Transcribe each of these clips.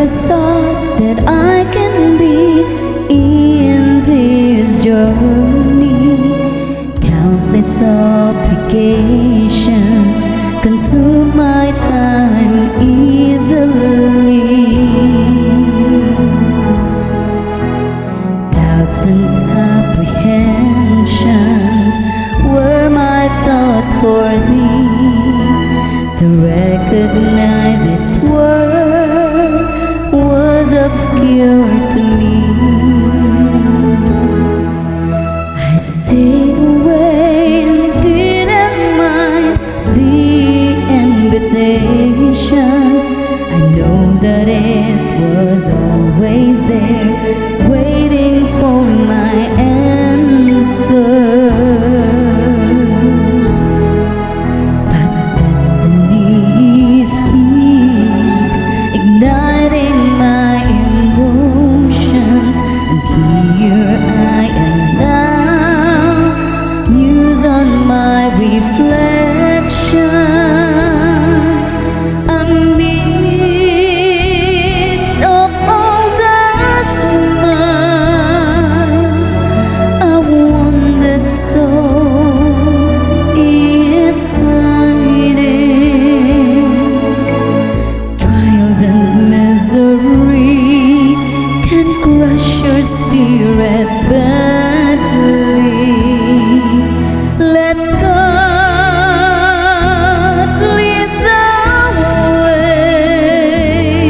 never thought that I can be in this journey. Countless obligations consume my time easily. Doubts and apprehensions were my thoughts for thee. To recognize its worth was obscure to me. I stayed away and didn't mind the invitation. I know that it was always there, waiting for my answer. Your spirit badly. Let God lead the way.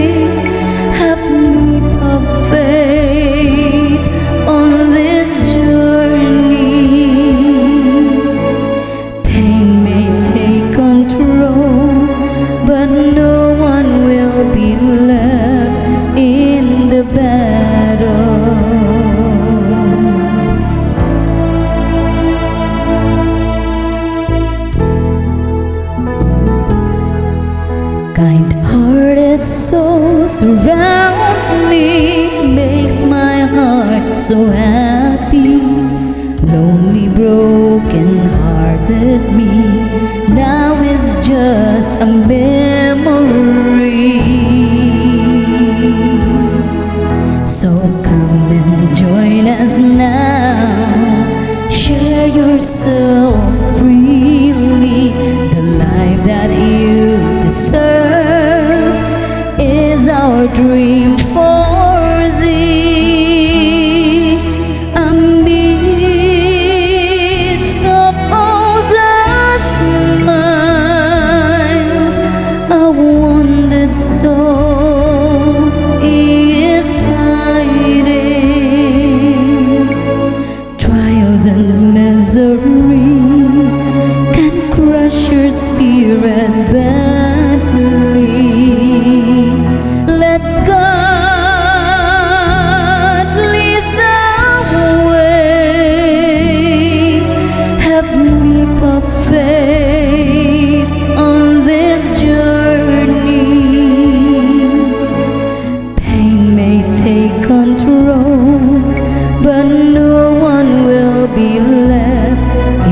Have leap of faith on this journey. Pain may take control, but no one will be left in the battle. Kind-hearted souls surround me, makes my heart so happy. Lonely, broken-hearted me now is just a memory. So come and join us now, share yourself freely. The life that you deserve is our dream for thee. Amidst of all the smiles, a wounded soul is hiding. Trials and misery can crush your spirit badly. Let God lead the way. Have leap of faith on this journey. Pain may take control, but no one will be left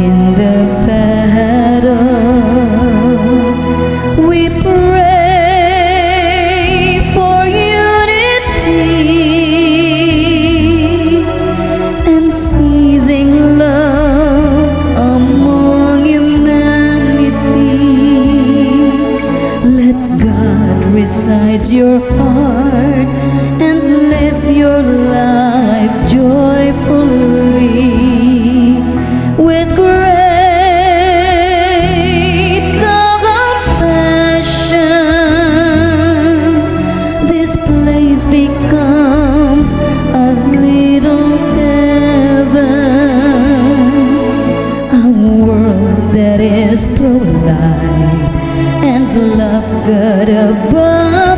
in the battle. We pray for unity and seizing love among humanity. Let God reside your heart and live your life joyfully with great compassion. This place becomes a little heaven, a world that is pro-life and love God above.